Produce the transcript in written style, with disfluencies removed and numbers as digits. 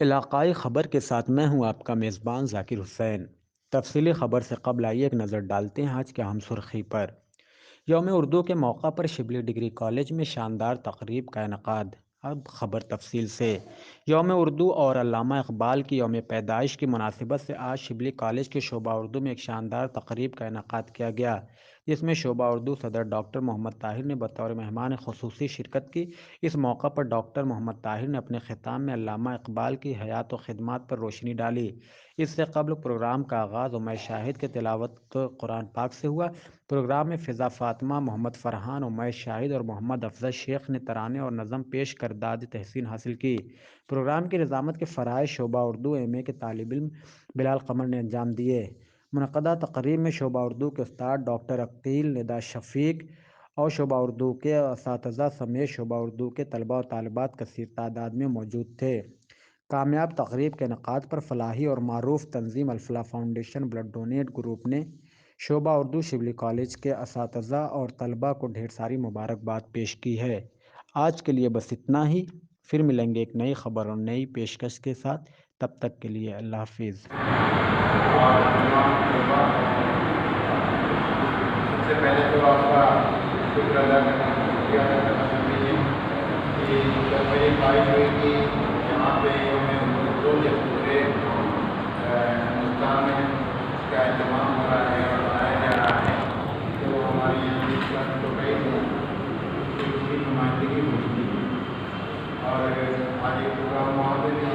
علاقائی خبر کے ساتھ میں ہوں آپ کا میزبان ذاکر حسین۔ تفصیلی خبر سے قبل آئیے ایک نظر ڈالتے ہیں آج کے اہم سرخی پر۔ یوم اردو کے موقع پر شبلی ڈگری کالج میں شاندار تقریب کا انعقاد۔ اب خبر تفصیل سے۔ یوم اردو اور علامہ اقبال کی یوم پیدائش کی مناسبت سے آج شبلی کالج کے شعبہ اردو میں ایک شاندار تقریب کا انعقاد کیا گیا، جس میں شعبہ اردو صدر ڈاکٹر محمد طاہر نے بطور مہمان خصوصی شرکت کی۔ اس موقع پر ڈاکٹر محمد طاہر نے اپنے خطاب میں علامہ اقبال کی حیات و خدمات پر روشنی ڈالی۔ اس سے قبل پروگرام کا آغاز عمیر شاہد کے تلاوت قرآن پاک سے ہوا۔ پروگرام میں فضا فاطمہ، محمد فرحان، عمیر شاہد اور محمد افضل شیخ نے ترانے اور نظم پیش کر داد تحسین حاصل کی۔ پروگرام کی نظامت کے فرائض شعبہ اردو ایم اے کے طالب علم بلال قمر نے انجام دیے۔ منعقدہ تقریب میں شعبہ اردو کے استاد ڈاکٹر عقیل، ندا شفیق اور شعبہ اردو کے اساتذہ سمیت شعبہ اردو کے طلباء و طالبات کثیر تعداد میں موجود تھے۔ کامیاب تقریب کے انعقاد پر فلاحی اور معروف تنظیم الفلاح فاؤنڈیشن بلڈ ڈونیٹ گروپ نے شعبہ اردو شبلی کالج کے اساتذہ اور طلباء کو ڈھیر ساری مبارکباد پیش کی ہے۔ آج کے لیے بس اتنا ہی، پھر ملیں گے ایک نئی خبر اور نئی پیشکش کے ساتھ۔ تب تک کے لیے اللہ حافظ۔ سب سے پہلے تو آپ کا شکر ادا کرنا چاہیے کہ جب میری خواہش ہوئی کہ یہاں پہ یوم اردو جب پورے ہندوستان میں اس کا اہتمام ہو رہا ہے اور منایا جا رہا ہے، تو ہمارے یہاں اس کا تو کئی اس کی نمائندگی ہوئی تھی اور آج یہ پروگرام وہاں پہ بھی